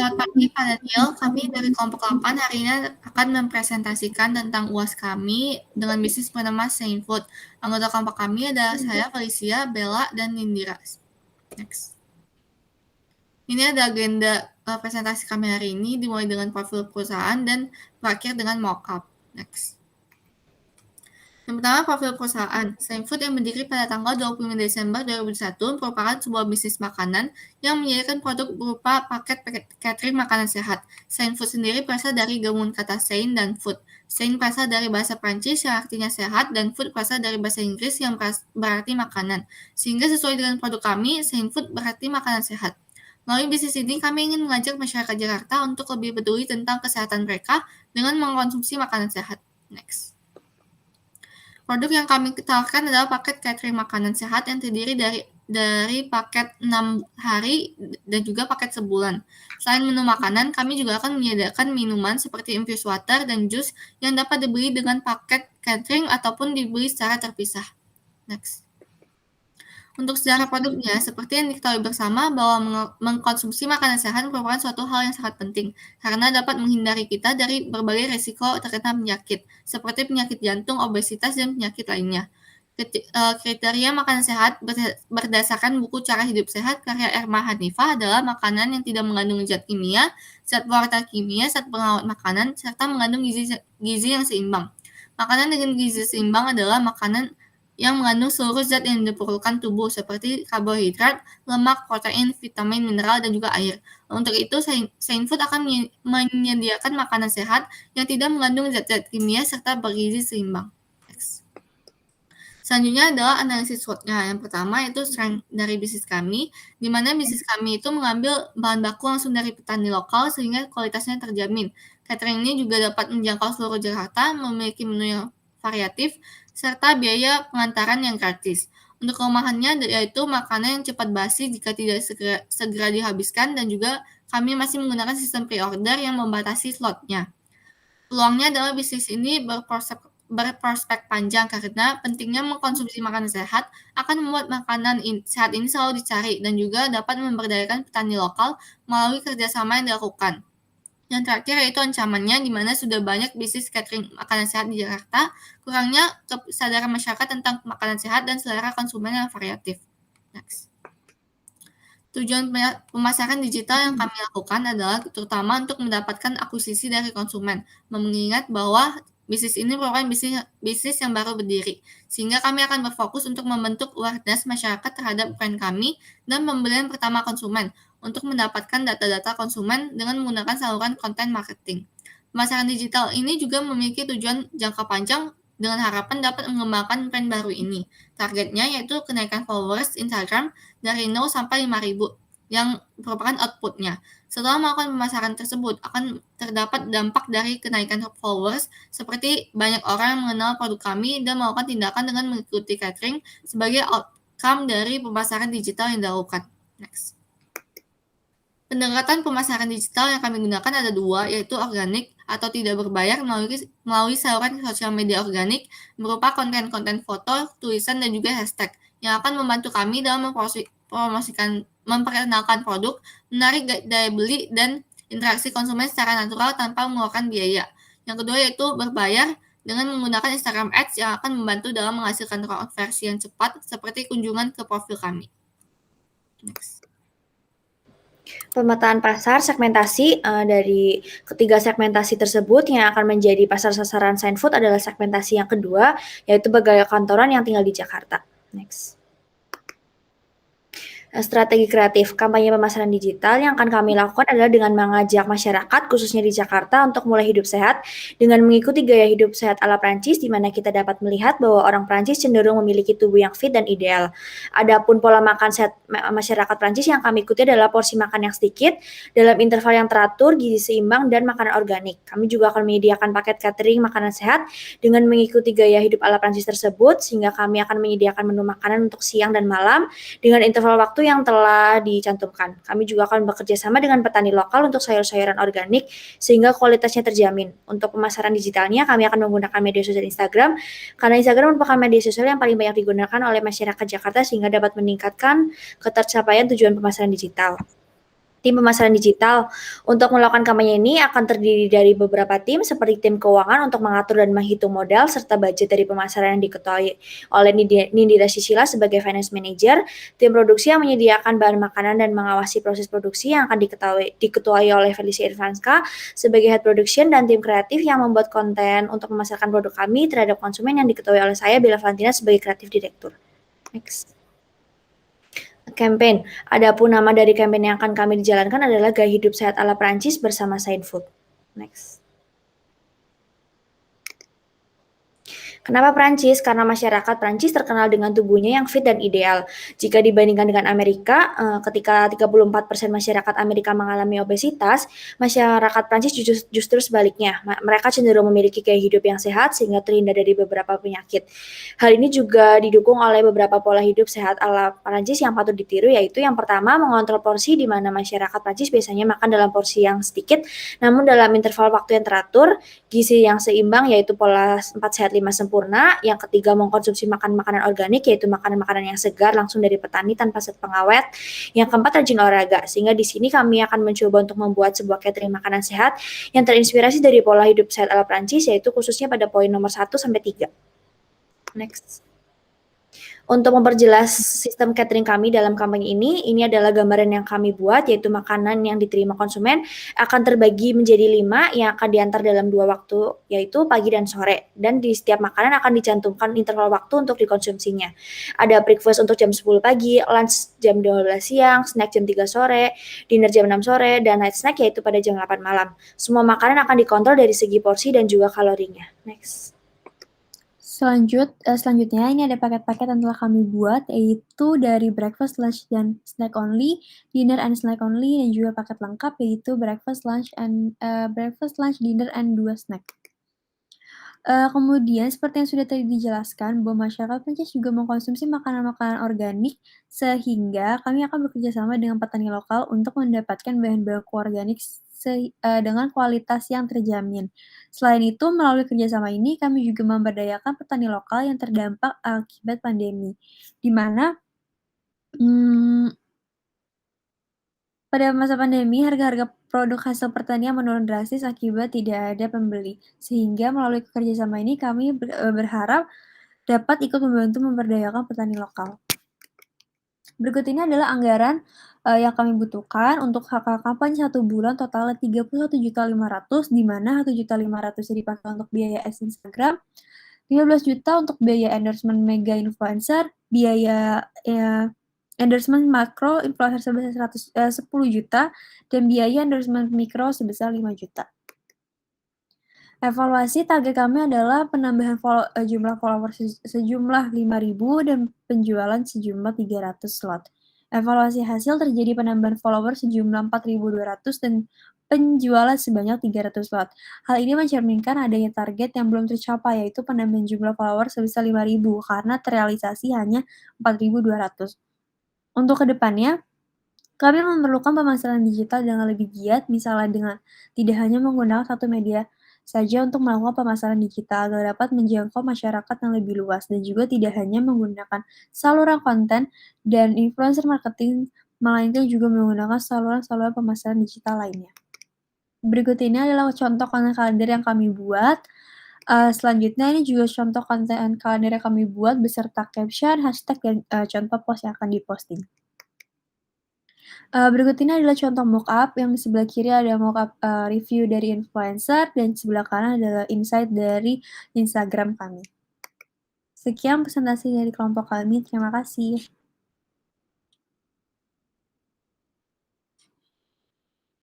Selamat pagi Pak Daniel, kami dari kelompok 8 hari ini akan mempresentasikan tentang UAS kami dengan bisnis bernama Saint Food. Anggota kelompok kami adalah saya, Felicia, Bella, dan Nindira. Next. Ini ada agenda presentasi kami hari ini, dimulai dengan profil perusahaan dan berakhir dengan mock-up. Next. Yang pertama, profil perusahaan. Saint Food yang berdiri pada tanggal 25 Desember 2001 merupakan sebuah bisnis makanan yang menyediakan produk berupa paket catering makanan sehat. Saint Food sendiri berasal dari gabungan kata Saint dan Food. Saint berasal dari bahasa Prancis yang artinya sehat, dan Food berasal dari bahasa Inggris yang berarti makanan. Sehingga sesuai dengan produk kami, Saint Food berarti makanan sehat. Melalui bisnis ini, kami ingin mengajak masyarakat Jakarta untuk lebih peduli tentang kesehatan mereka dengan mengkonsumsi makanan sehat. Next. Produk yang kami tawarkan adalah paket catering makanan sehat yang terdiri dari paket 6 hari dan juga paket sebulan. Selain menu makanan, kami juga akan menyediakan minuman seperti infused water dan jus yang dapat dibeli dengan paket catering ataupun dibeli secara terpisah. Next. Untuk sejarah produknya, seperti yang diketahui bersama bahwa mengkonsumsi makanan sehat merupakan suatu hal yang sangat penting, karena dapat menghindari kita dari berbagai risiko terkena penyakit, seperti penyakit jantung, obesitas, dan penyakit lainnya. Kriteria makanan sehat berdasarkan buku Cara Hidup Sehat karya Erma Hanifah adalah makanan yang tidak mengandung zat kimia, zat pewarna kimia, zat pengawet makanan, serta mengandung gizi yang seimbang. Makanan dengan gizi seimbang adalah makanan yang mengandung seluruh zat yang diperlukan tubuh seperti karbohidrat, lemak, protein, vitamin, mineral, dan juga air. Untuk itu, Saint Food akan menyediakan makanan sehat yang tidak mengandung zat-zat kimia serta bergizi seimbang. Selanjutnya adalah analisis SWOT-nya. Yang pertama itu strength dari bisnis kami, di mana bisnis kami itu mengambil bahan baku langsung dari petani lokal sehingga kualitasnya terjamin. Catering ini juga dapat menjangkau seluruh Jakarta, memiliki menu yang variatif, serta biaya pengantaran yang gratis. Untuk kelemahannya yaitu makanan yang cepat basi jika tidak segera dihabiskan, dan juga kami masih menggunakan sistem pre-order yang membatasi slotnya. Peluangnya adalah bisnis ini berprospek panjang karena pentingnya mengkonsumsi makanan sehat akan membuat makanan sehat ini selalu dicari dan juga dapat memberdayakan petani lokal melalui kerjasama yang dilakukan. Yang terakhir yaitu ancamannya, di mana sudah banyak bisnis catering makanan sehat di Jakarta, kurangnya kesadaran masyarakat tentang makanan sehat dan selera konsumen yang variatif. Next. Tujuan pemasaran digital yang kami lakukan adalah terutama untuk mendapatkan akuisisi dari konsumen, mengingat bahwa bisnis ini merupakan bisnis yang baru berdiri, sehingga kami akan berfokus untuk membentuk awareness masyarakat terhadap brand kami dan pembelian pertama konsumen, untuk mendapatkan data-data konsumen dengan menggunakan saluran konten marketing. Pemasaran digital ini juga memiliki tujuan jangka panjang dengan harapan dapat mengembangkan brand baru ini. Targetnya yaitu kenaikan followers Instagram dari 0 sampai 5.000 yang merupakan outputnya. Setelah melakukan pemasaran tersebut, akan terdapat dampak dari kenaikan followers, seperti banyak orang yang mengenal produk kami dan melakukan tindakan dengan mengikuti catering sebagai outcome dari pemasaran digital yang dilakukan. Next. Pendekatan pemasaran digital yang kami gunakan ada dua, yaitu organik atau tidak berbayar melalui saluran sosial media organik berupa konten-konten foto, tulisan, dan juga hashtag yang akan membantu kami dalam memperkenalkan produk, menarik daya beli, dan interaksi konsumen secara natural tanpa mengeluarkan biaya. Yang kedua yaitu berbayar dengan menggunakan Instagram Ads yang akan membantu dalam menghasilkan konversi yang cepat seperti kunjungan ke profil kami. Next. Pemetaan pasar segmentasi dari ketiga segmentasi tersebut yang akan menjadi pasar sasaran Saint Food adalah segmentasi yang kedua, yaitu pegawai kantoran yang tinggal di Jakarta. Next. Strategi kreatif kampanye pemasaran digital yang akan kami lakukan adalah dengan mengajak masyarakat khususnya di Jakarta untuk mulai hidup sehat dengan mengikuti gaya hidup sehat ala Prancis, di mana kita dapat melihat bahwa orang Prancis cenderung memiliki tubuh yang fit dan ideal. Adapun pola makan sehat masyarakat Prancis yang kami ikuti adalah porsi makan yang sedikit dalam interval yang teratur, gizi seimbang, dan makanan organik. Kami juga akan menyediakan paket catering makanan sehat dengan mengikuti gaya hidup ala Prancis tersebut, sehingga kami akan menyediakan menu makanan untuk siang dan malam dengan interval waktu yang telah dicantumkan. Kami juga akan bekerja sama dengan petani lokal untuk sayur-sayuran organik sehingga kualitasnya terjamin. Untuk pemasaran digitalnya, kami akan menggunakan media sosial Instagram karena Instagram merupakan media sosial yang paling banyak digunakan oleh masyarakat Jakarta sehingga dapat meningkatkan ketercapaian tujuan pemasaran digital. Tim pemasaran digital. Untuk melakukan kampanye ini akan terdiri dari beberapa tim seperti tim keuangan untuk mengatur dan menghitung modal serta budget dari pemasaran yang diketuai oleh Nindira Sisila sebagai finance manager, tim produksi yang menyediakan bahan makanan dan mengawasi proses produksi yang akan diketuai oleh Felicia Irvanska sebagai head production, dan tim kreatif yang membuat konten untuk memasarkan produk kami terhadap konsumen yang diketuai oleh saya, Bella Valentina, sebagai kreatif direktur. Next. Campaign. Adapun nama dari campaign yang akan kami dijalankan adalah Gaya Hidup Sehat ala Prancis bersama Sain Food. Next. Kenapa Prancis? Karena masyarakat Prancis terkenal dengan tubuhnya yang fit dan ideal. Jika dibandingkan dengan Amerika, ketika 34% masyarakat Amerika mengalami obesitas, masyarakat Prancis justru sebaliknya. Mereka cenderung memiliki gaya hidup yang sehat sehingga terhindar dari beberapa penyakit. Hal ini juga didukung oleh beberapa pola hidup sehat ala Prancis yang patut ditiru, yaitu yang pertama, mengontrol porsi, di mana masyarakat Prancis biasanya makan dalam porsi yang sedikit, namun dalam interval waktu yang teratur. Gizi yang seimbang, yaitu pola 4 sehat 5 sempurna. Yang ketiga, mengkonsumsi makanan organik, yaitu makanan-makanan yang segar langsung dari petani tanpa zat pengawet. Yang keempat, rajin olahraga. Sehingga di sini kami akan mencoba untuk membuat sebuah catering makanan sehat yang terinspirasi dari pola hidup sehat ala Prancis, yaitu khususnya pada poin nomor 1 sampai 3. Next. Untuk memperjelas sistem catering kami dalam kampanye ini adalah gambaran yang kami buat, yaitu makanan yang diterima konsumen akan terbagi menjadi 5 yang akan diantar dalam 2 waktu, yaitu pagi dan sore. Dan di setiap makanan akan dicantumkan interval waktu untuk dikonsumsinya. Ada breakfast untuk jam 10 pagi, lunch jam 12 siang, snack jam 3 sore, dinner jam 6 sore, dan night snack yaitu pada jam 8 malam. Semua makanan akan dikontrol dari segi porsi dan juga kalorinya. Next. Selanjutnya ini ada paket-paket yang telah kami buat, yaitu dari breakfast, lunch, dan snack only, dinner and snack only, dan juga paket lengkap yaitu breakfast, lunch, dinner, and 2 snack. Kemudian seperti yang sudah tadi dijelaskan bahwa masyarakat Prancis juga mengkonsumsi makanan-makanan organik, sehingga kami akan bekerja sama dengan petani lokal untuk mendapatkan bahan baku organik dengan kualitas yang terjamin. Selain itu, melalui kerjasama ini kami juga memberdayakan petani lokal yang terdampak akibat pandemi, di mana pada masa pandemi harga-harga produk hasil pertanian menurun drastis akibat tidak ada pembeli. Sehingga melalui kerjasama ini kami berharap dapat ikut membantu memberdayakan petani lokal. Berikut ini adalah anggaran yang kami butuhkan untuk hak kampanye 1 bulan totalnya 31.500.000, di mana 1.500.000 dipakai untuk biaya ads Instagram, 15 juta untuk biaya endorsement mega influencer, biaya endorsement makro influencer sebesar 10 juta, dan biaya endorsement mikro sebesar 5 juta. Evaluasi target kami adalah penambahan jumlah followers sejumlah 5.000 dan penjualan sejumlah 300 slot. Evaluasi hasil terjadi penambahan followers sejumlah 4.200 dan penjualan sebanyak 300 slot. Hal ini mencerminkan adanya target yang belum tercapai, yaitu penambahan jumlah followers sebesar 5.000 karena terrealisasi hanya 4.200. Untuk kedepannya, kami memerlukan pemasaran digital dengan lebih giat, misalnya dengan tidak hanya menggunakan satu media saja untuk melakukan pemasaran digital agar dapat menjangkau masyarakat yang lebih luas, dan juga tidak hanya menggunakan saluran konten dan influencer marketing, melainkan juga menggunakan saluran-saluran pemasaran digital lainnya. Berikut ini adalah contoh konten kalender yang kami buat. Selanjutnya ini juga contoh konten kalender yang kami buat beserta caption, hashtag, dan contoh post yang akan diposting. Berikut ini adalah contoh mockup, yang di sebelah kiri ada mockup review dari influencer, dan sebelah kanan adalah insight dari Instagram kami. Sekian presentasi dari kelompok kami, terima kasih.